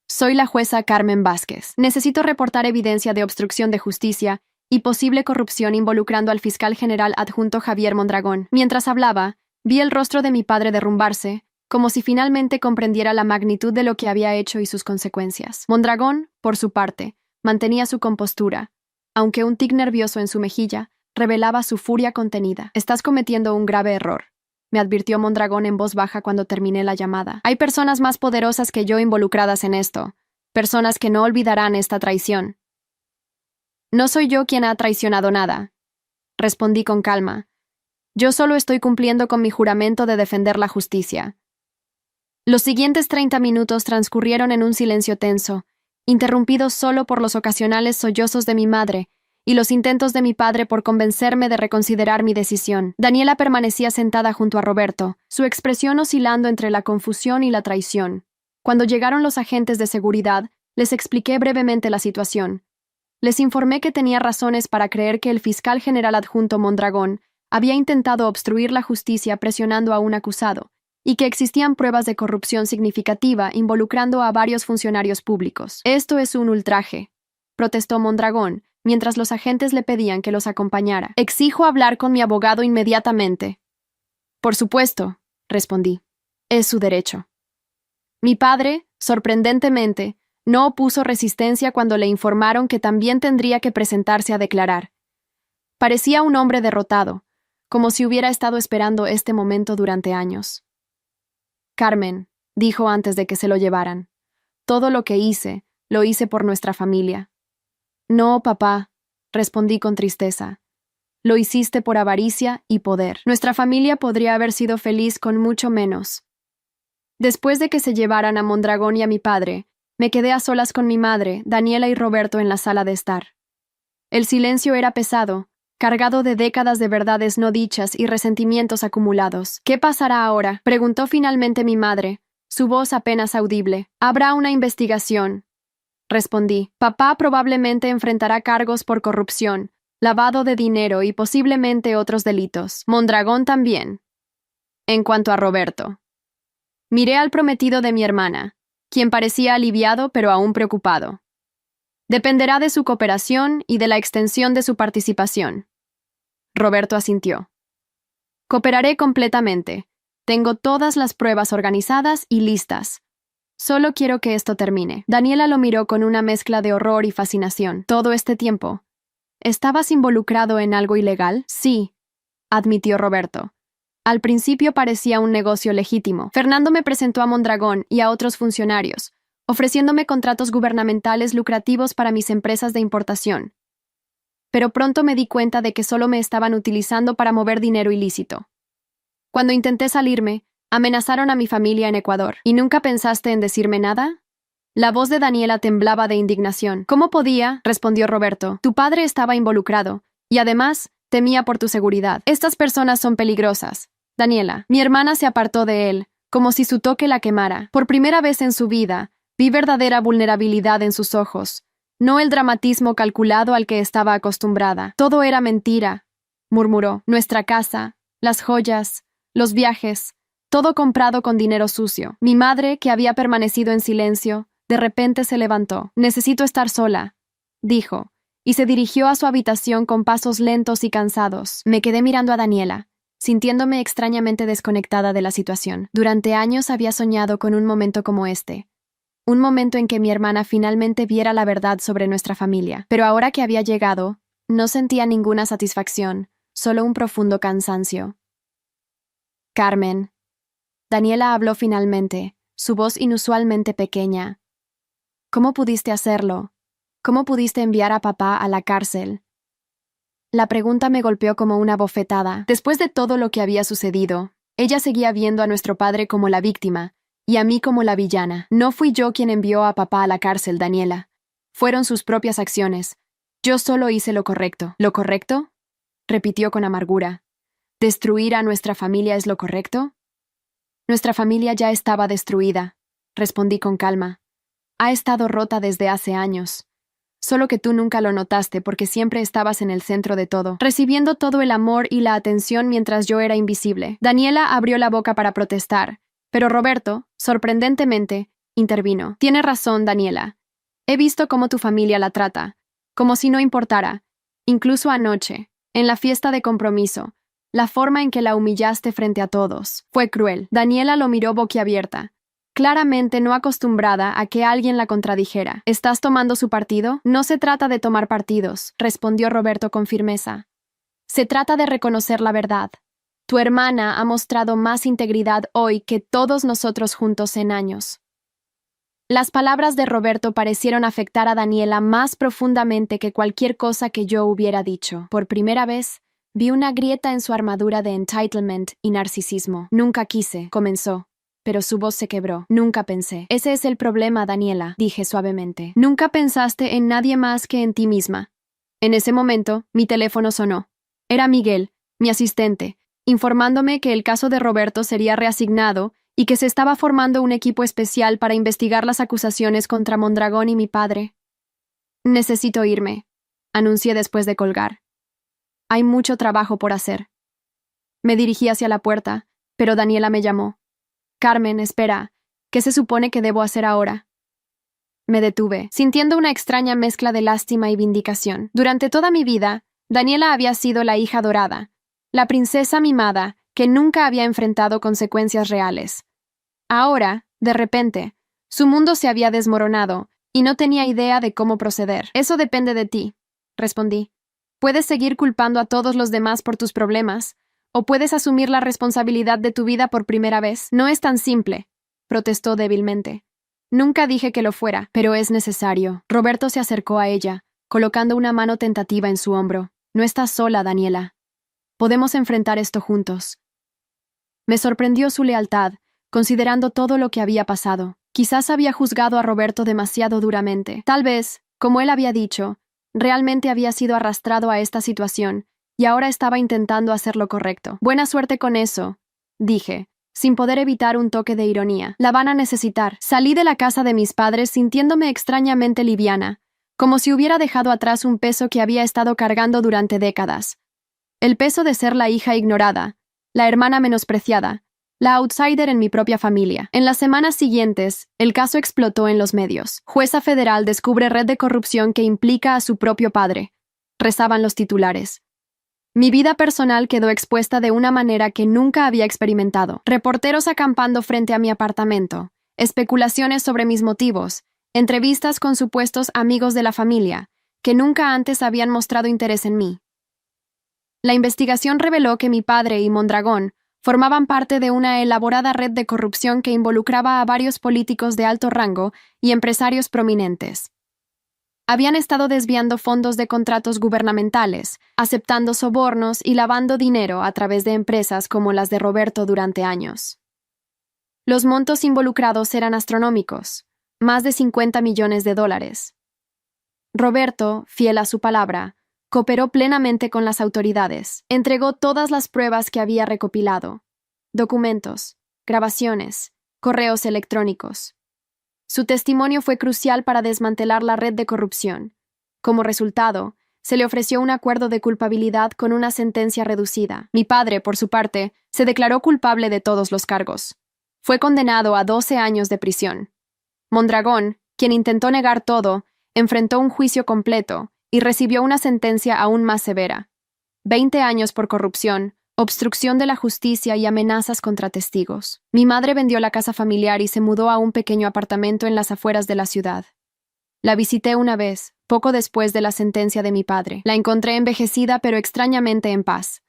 Soy la jueza Carmen Vázquez. Necesito reportar evidencia de obstrucción de justicia y posible corrupción involucrando al fiscal general adjunto Javier Mondragón. Mientras hablaba, vi el rostro de mi padre derrumbarse, como si finalmente comprendiera la magnitud de lo que había hecho y sus consecuencias. Mondragón, por su parte, mantenía su compostura, aunque un tic nervioso en su mejilla revelaba su furia contenida. Estás cometiendo un grave error, me advirtió Mondragón en voz baja cuando terminé la llamada. Hay personas más poderosas que yo involucradas en esto, personas que no olvidarán esta traición. No soy yo quien ha traicionado nada, respondí con calma. Yo solo estoy cumpliendo con mi juramento de defender la justicia. Los siguientes 30 minutos transcurrieron en un silencio tenso, interrumpidos solo por los ocasionales sollozos de mi madre y los intentos de mi padre por convencerme de reconsiderar mi decisión. Daniela permanecía sentada junto a Roberto, su expresión oscilando entre la confusión y la traición. Cuando llegaron los agentes de seguridad, les expliqué brevemente la situación. Les informé que tenía razones para creer que el fiscal general adjunto Mondragón había intentado obstruir la justicia presionando a un acusado, y que existían pruebas de corrupción significativa involucrando a varios funcionarios públicos. Esto es un ultraje, protestó Mondragón, mientras los agentes le pedían que los acompañara. Exijo hablar con mi abogado inmediatamente. Por supuesto, respondí. Es su derecho. Mi padre, sorprendentemente, no opuso resistencia cuando le informaron que también tendría que presentarse a declarar. Parecía un hombre derrotado, como si hubiera estado esperando este momento durante años. Carmen, dijo antes de que se lo llevaran, todo lo que hice, lo hice por nuestra familia. No, papá, respondí con tristeza. Lo hiciste por avaricia y poder. Nuestra familia podría haber sido feliz con mucho menos. Después de que se llevaran a Mondragón y a mi padre, me quedé a solas con mi madre, Daniela y Roberto en la sala de estar. El silencio era pesado, cargado de décadas de verdades no dichas y resentimientos acumulados. ¿Qué pasará ahora?, preguntó finalmente mi madre, su voz apenas audible. Habrá una investigación, respondí. Papá probablemente enfrentará cargos por corrupción, lavado de dinero y posiblemente otros delitos. Mondragón también. En cuanto a Roberto, miré al prometido de mi hermana, quien parecía aliviado pero aún preocupado. Dependerá de su cooperación y de la extensión de su participación. Roberto asintió. Cooperaré completamente. Tengo todas las pruebas organizadas y listas. Solo quiero que esto termine. Daniela lo miró con una mezcla de horror y fascinación. Todo este tiempo. ¿Estabas involucrado en algo ilegal? Sí, admitió Roberto. Al principio parecía un negocio legítimo. Fernando me presentó a Mondragón y a otros funcionarios, ofreciéndome contratos gubernamentales lucrativos para mis empresas de importación. Pero pronto me di cuenta de que solo me estaban utilizando para mover dinero ilícito. Cuando intenté salirme, amenazaron a mi familia en Ecuador. ¿Y nunca pensaste en decirme nada? La voz de Daniela temblaba de indignación. ¿Cómo podía? Respondió Roberto. Tu padre estaba involucrado, y además, temía por tu seguridad. Estas personas son peligrosas. Daniela, mi hermana se apartó de él, como si su toque la quemara. Por primera vez en su vida, vi verdadera vulnerabilidad en sus ojos, no el dramatismo calculado al que estaba acostumbrada. Todo era mentira, murmuró. Nuestra casa, las joyas, los viajes, todo comprado con dinero sucio. Mi madre, que había permanecido en silencio, de repente se levantó. Necesito estar sola, dijo, y se dirigió a su habitación con pasos lentos y cansados. Me quedé mirando a Daniela, sintiéndome extrañamente desconectada de la situación. Durante años había soñado con un momento como este. Un momento en que mi hermana finalmente viera la verdad sobre nuestra familia. Pero ahora que había llegado, no sentía ninguna satisfacción, solo un profundo cansancio. Carmen. Daniela habló finalmente, su voz inusualmente pequeña. ¿Cómo pudiste hacerlo? ¿Cómo pudiste enviar a papá a la cárcel? La pregunta me golpeó como una bofetada. Después de todo lo que había sucedido, ella seguía viendo a nuestro padre como la víctima, y a mí como la villana. No fui yo quien envió a papá a la cárcel, Daniela. Fueron sus propias acciones. Yo solo hice lo correcto. ¿Lo correcto? Repitió con amargura. ¿Destruir a nuestra familia es lo correcto? Nuestra familia ya estaba destruida, respondí con calma. Ha estado rota desde hace años. Solo que tú nunca lo notaste porque siempre estabas en el centro de todo, recibiendo todo el amor y la atención mientras yo era invisible. Daniela abrió la boca para protestar, pero Roberto, sorprendentemente, intervino. Tienes razón, Daniela. He visto cómo tu familia la trata, como si no importara. Incluso anoche, en la fiesta de compromiso, la forma en que la humillaste frente a todos fue cruel. Daniela lo miró boquiabierta, claramente no acostumbrada a que alguien la contradijera. ¿Estás tomando su partido? No se trata de tomar partidos, respondió Roberto con firmeza. Se trata de reconocer la verdad. Tu hermana ha mostrado más integridad hoy que todos nosotros juntos en años. Las palabras de Roberto parecieron afectar a Daniela más profundamente que cualquier cosa que yo hubiera dicho. Por primera vez, vi una grieta en su armadura de entitlement y narcisismo. Nunca quise, comenzó, pero su voz se quebró. Nunca pensé. Ese es el problema, Daniela, dije suavemente. Nunca pensaste en nadie más que en ti misma. En ese momento, mi teléfono sonó. Era Miguel, mi asistente, informándome que el caso de Roberto sería reasignado y que se estaba formando un equipo especial para investigar las acusaciones contra Mondragón y mi padre. Necesito irme, anuncié después de colgar. Hay mucho trabajo por hacer. Me dirigí hacia la puerta, pero Daniela me llamó. Carmen, espera. ¿Qué se supone que debo hacer ahora? Me detuve, sintiendo una extraña mezcla de lástima y vindicación. Durante toda mi vida, Daniela había sido la hija dorada, la princesa mimada que nunca había enfrentado consecuencias reales. Ahora, de repente, su mundo se había desmoronado y no tenía idea de cómo proceder. Eso depende de ti, respondí. Puedes seguir culpando a todos los demás por tus problemas, o puedes asumir la responsabilidad de tu vida por primera vez. No es tan simple, protestó débilmente. Nunca dije que lo fuera, pero es necesario. Roberto se acercó a ella, colocando una mano tentativa en su hombro. No estás sola, Daniela. Podemos enfrentar esto juntos. Me sorprendió su lealtad, considerando todo lo que había pasado. Quizás había juzgado a Roberto demasiado duramente. Tal vez, como él había dicho, realmente había sido arrastrado a esta situación, y ahora estaba intentando hacer lo correcto. Buena suerte con eso, dije, sin poder evitar un toque de ironía. La van a necesitar. Salí de la casa de mis padres sintiéndome extrañamente liviana, como si hubiera dejado atrás un peso que había estado cargando durante décadas. El peso de ser la hija ignorada, la hermana menospreciada, la outsider en mi propia familia. En las semanas siguientes, el caso explotó en los medios. Jueza federal descubre red de corrupción que implica a su propio padre. Rezaban los titulares. Mi vida personal quedó expuesta de una manera que nunca había experimentado. Reporteros acampando frente a mi apartamento, especulaciones sobre mis motivos, entrevistas con supuestos amigos de la familia, que nunca antes habían mostrado interés en mí. La investigación reveló que mi padre y Mondragón formaban parte de una elaborada red de corrupción que involucraba a varios políticos de alto rango y empresarios prominentes. Habían estado desviando fondos de contratos gubernamentales, aceptando sobornos y lavando dinero a través de empresas como las de Roberto durante años. Los montos involucrados eran astronómicos, más de $50 millones. Roberto, fiel a su palabra, cooperó plenamente con las autoridades. Entregó todas las pruebas que había recopilado: documentos, grabaciones, correos electrónicos. Su testimonio fue crucial para desmantelar la red de corrupción. Como resultado, se le ofreció un acuerdo de culpabilidad con una sentencia reducida. Mi padre, por su parte, se declaró culpable de todos los cargos. Fue condenado a 12 años de prisión. Mondragón, quien intentó negar todo, enfrentó un juicio completo y recibió una sentencia aún más severa: 20 años por corrupción, obstrucción de la justicia y amenazas contra testigos. Mi madre vendió la casa familiar y se mudó a un pequeño apartamento en las afueras de la ciudad. La visité una vez, poco después de la sentencia de mi padre. La encontré envejecida pero extrañamente en paz.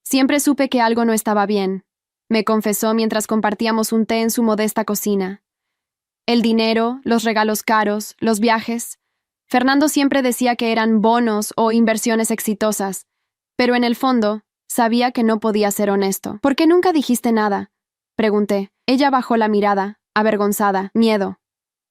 Siempre supe que algo no estaba bien, me confesó mientras compartíamos un té en su modesta cocina. El dinero, los regalos caros, los viajes. Fernando siempre decía que eran bonos o inversiones exitosas, pero en el fondo sabía que no podía ser honesto. ¿Por qué nunca dijiste nada?, pregunté. Ella bajó la mirada, avergonzada, miedo,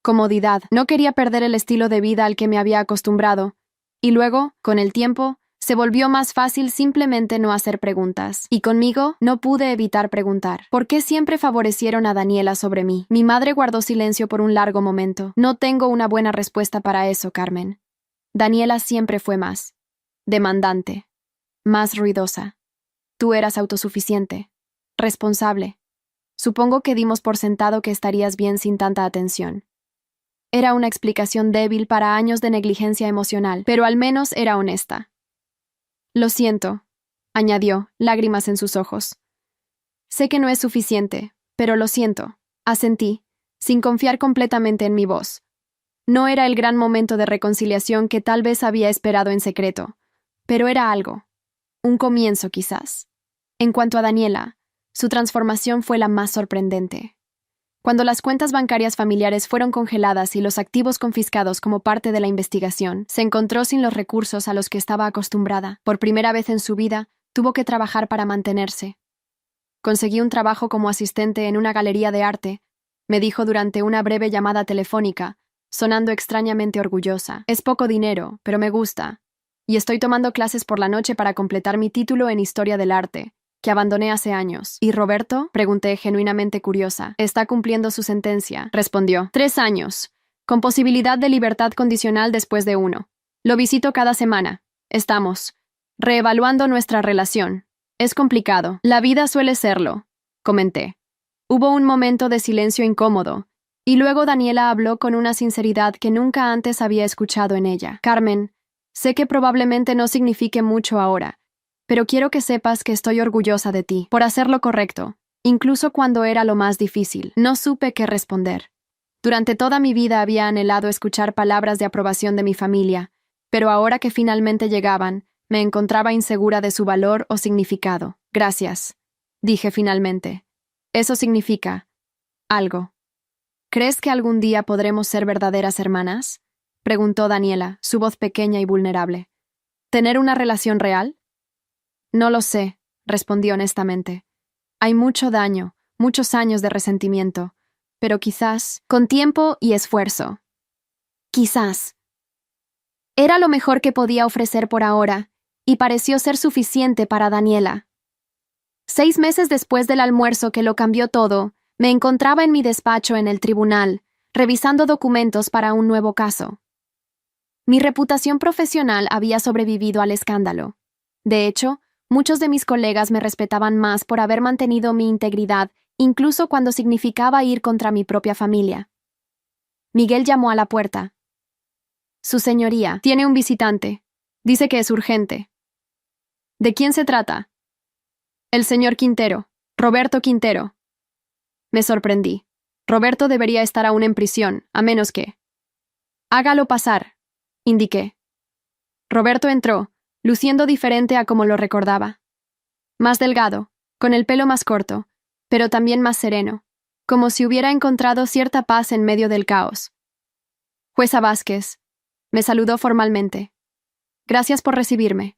comodidad. No quería perder el estilo de vida al que me había acostumbrado, y luego, con el tiempo, se volvió más fácil simplemente no hacer preguntas. Y conmigo no pude evitar preguntar: ¿por qué siempre favorecieron a Daniela sobre mí? Mi madre guardó silencio por un largo momento. No tengo una buena respuesta para eso, Carmen. Daniela siempre fue más demandante, más ruidosa. Tú eras autosuficiente, responsable. Supongo que dimos por sentado que estarías bien sin tanta atención. Era una explicación débil para años de negligencia emocional, pero al menos era honesta. Lo siento, añadió, lágrimas en sus ojos. Sé que no es suficiente, pero lo siento, asentí, sin confiar completamente en mi voz. No era el gran momento de reconciliación que tal vez había esperado en secreto, pero era algo. Un comienzo, quizás. En cuanto a Daniela, su transformación fue la más sorprendente. Cuando las cuentas bancarias familiares fueron congeladas y los activos confiscados como parte de la investigación, se encontró sin los recursos a los que estaba acostumbrada. Por primera vez en su vida, tuvo que trabajar para mantenerse. Conseguí un trabajo como asistente en una galería de arte, me dijo durante una breve llamada telefónica, sonando extrañamente orgullosa. Es poco dinero, pero me gusta. Y estoy tomando clases por la noche para completar mi título en Historia del Arte, que abandoné hace años. ¿Y Roberto?, pregunté genuinamente curiosa. Está cumpliendo su sentencia, respondió. 3 años, con posibilidad de libertad condicional después de 1. Lo visito cada semana. Estamos reevaluando nuestra relación. Es complicado. La vida suele serlo, comenté. Hubo un momento de silencio incómodo, y luego Daniela habló con una sinceridad que nunca antes había escuchado en ella. Carmen, sé que probablemente no signifique mucho ahora, pero quiero que sepas que estoy orgullosa de ti, por hacer lo correcto, incluso cuando era lo más difícil. No supe qué responder. Durante toda mi vida había anhelado escuchar palabras de aprobación de mi familia, pero ahora que finalmente llegaban, me encontraba insegura de su valor o significado. Gracias, dije finalmente. Eso significa algo. ¿Crees que algún día podremos ser verdaderas hermanas?, preguntó Daniela, su voz pequeña y vulnerable. ¿Tener una relación real? No lo sé, respondí honestamente. Hay mucho daño, muchos años de resentimiento, pero quizás, con tiempo y esfuerzo. Quizás. Era lo mejor que podía ofrecer por ahora, y pareció ser suficiente para Daniela. 6 meses después del almuerzo que lo cambió todo, me encontraba en mi despacho en el tribunal, revisando documentos para un nuevo caso. Mi reputación profesional había sobrevivido al escándalo. De hecho, muchos de mis colegas me respetaban más por haber mantenido mi integridad, incluso cuando significaba ir contra mi propia familia. Miguel llamó a la puerta. Su señoría, tiene un visitante. Dice que es urgente. ¿De quién se trata? El señor Quintero, Roberto Quintero. Me sorprendí. Roberto debería estar aún en prisión, a menos que... Hágalo pasar, indiqué. Roberto entró, luciendo diferente a como lo recordaba. Más delgado, con el pelo más corto, pero también más sereno, como si hubiera encontrado cierta paz en medio del caos. Jueza Vázquez, me saludó formalmente. Gracias por recibirme.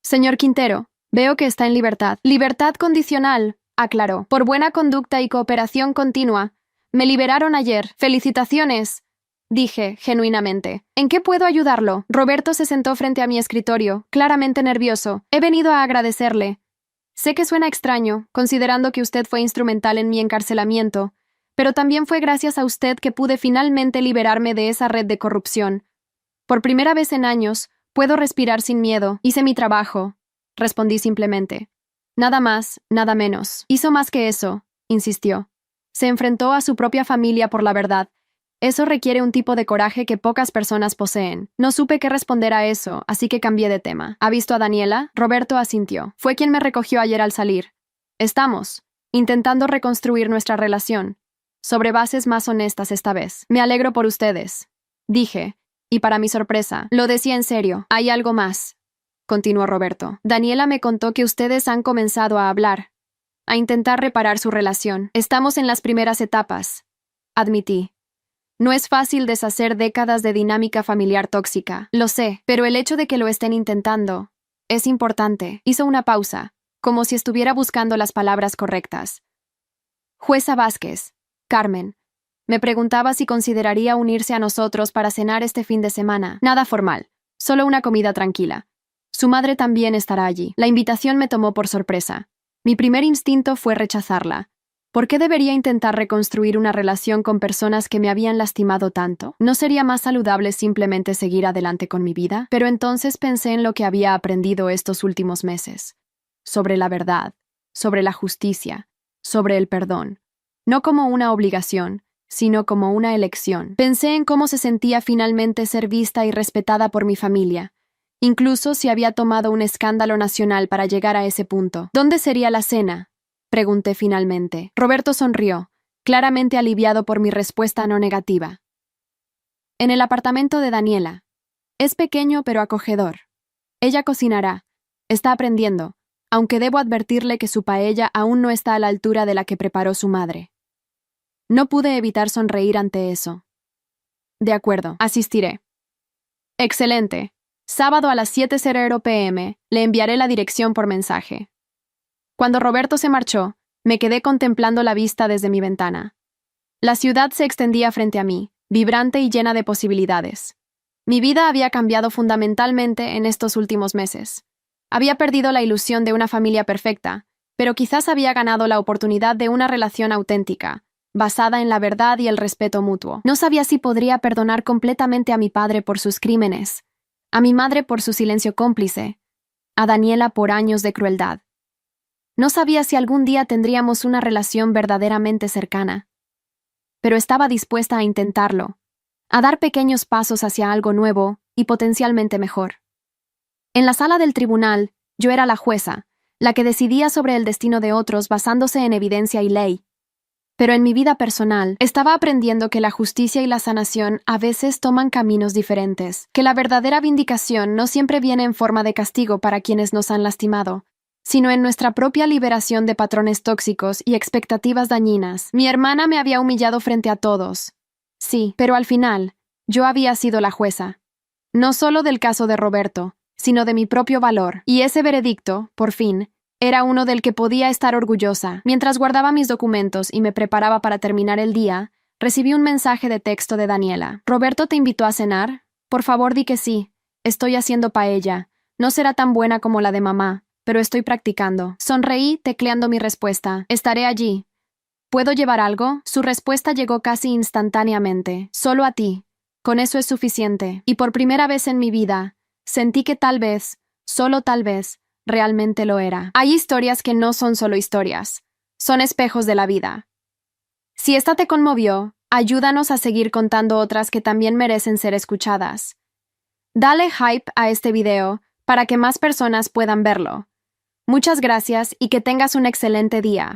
Señor Quintero, veo que está en libertad. Libertad condicional, aclaró, por buena conducta y cooperación continua. Me liberaron ayer. Felicitaciones, dije, genuinamente. ¿En qué puedo ayudarlo? Roberto se sentó frente a mi escritorio, claramente nervioso. He venido a agradecerle. Sé que suena extraño, considerando que usted fue instrumental en mi encarcelamiento, pero también fue gracias a usted que pude finalmente liberarme de esa red de corrupción. Por primera vez en años, puedo respirar sin miedo. Hice mi trabajo, respondí simplemente. Nada más, nada menos. Hizo más que eso, insistió. Se enfrentó a su propia familia por la verdad. Eso requiere un tipo de coraje que pocas personas poseen. No supe qué responder a eso, así que cambié de tema. ¿Ha visto a Daniela? Roberto asintió. Fue quien me recogió ayer al salir. Estamos intentando reconstruir nuestra relación, sobre bases más honestas esta vez. Me alegro por ustedes, dije, y para mi sorpresa, lo decía en serio. Hay algo más, continuó Roberto. Daniela me contó que ustedes han comenzado a hablar, a intentar reparar su relación. Estamos en las primeras etapas, admití. No es fácil deshacer décadas de dinámica familiar tóxica, lo sé, pero el hecho de que lo estén intentando es importante. Hizo una pausa, como si estuviera buscando las palabras correctas. Jueza Vázquez, Carmen, me preguntaba si consideraría unirse a nosotros para cenar este fin de semana. Nada formal, solo una comida tranquila. Su madre también estará allí. La invitación me tomó por sorpresa. Mi primer instinto fue rechazarla. ¿Por qué debería intentar reconstruir una relación con personas que me habían lastimado tanto? ¿No sería más saludable simplemente seguir adelante con mi vida? Pero entonces pensé en lo que había aprendido estos últimos meses. Sobre la verdad, sobre la justicia, sobre el perdón. No como una obligación, sino como una elección. Pensé en cómo se sentía finalmente ser vista y respetada por mi familia, incluso si había tomado un escándalo nacional para llegar a ese punto. ¿Dónde sería la cena?, pregunté finalmente. Roberto sonrió, claramente aliviado por mi respuesta no negativa. En el apartamento de Daniela. Es pequeño pero acogedor. Ella cocinará. Está aprendiendo, aunque debo advertirle que su paella aún no está a la altura de la que preparó su madre. No pude evitar sonreír ante eso. De acuerdo, asistiré. Excelente. Sábado a las 7:00 p.m. Le enviaré la dirección por mensaje. Cuando Roberto se marchó, me quedé contemplando la vista desde mi ventana. La ciudad se extendía frente a mí, vibrante y llena de posibilidades. Mi vida había cambiado fundamentalmente en estos últimos meses. Había perdido la ilusión de una familia perfecta, pero quizás había ganado la oportunidad de una relación auténtica, basada en la verdad y el respeto mutuo. No sabía si podría perdonar completamente a mi padre por sus crímenes, a mi madre por su silencio cómplice, a Daniela por años de crueldad. No sabía si algún día tendríamos una relación verdaderamente cercana, pero estaba dispuesta a intentarlo, a dar pequeños pasos hacia algo nuevo y potencialmente mejor. En la sala del tribunal, yo era la jueza, la que decidía sobre el destino de otros basándose en evidencia y ley. Pero en mi vida personal, estaba aprendiendo que la justicia y la sanación a veces toman caminos diferentes, que la verdadera vindicación no siempre viene en forma de castigo para quienes nos han lastimado, sino en nuestra propia liberación de patrones tóxicos y expectativas dañinas. Mi hermana me había humillado frente a todos. Sí, pero al final, yo había sido la jueza. No solo del caso de Roberto, sino de mi propio valor. Y ese veredicto, por fin, era uno del que podía estar orgullosa. Mientras guardaba mis documentos y me preparaba para terminar el día, recibí un mensaje de texto de Daniela. ¿Roberto te invitó a cenar? Por favor, di que sí. Estoy haciendo paella. No será tan buena como la de mamá, pero estoy practicando. Sonreí, tecleando mi respuesta. Estaré allí. ¿Puedo llevar algo? Su respuesta llegó casi instantáneamente. Solo a ti. Con eso es suficiente. Y por primera vez en mi vida, sentí que tal vez, solo tal vez, realmente lo era. Hay historias que no son solo historias, son espejos de la vida. Si esta te conmovió, ayúdanos a seguir contando otras que también merecen ser escuchadas. Dale hype a este video para que más personas puedan verlo. Muchas gracias y que tengas un excelente día.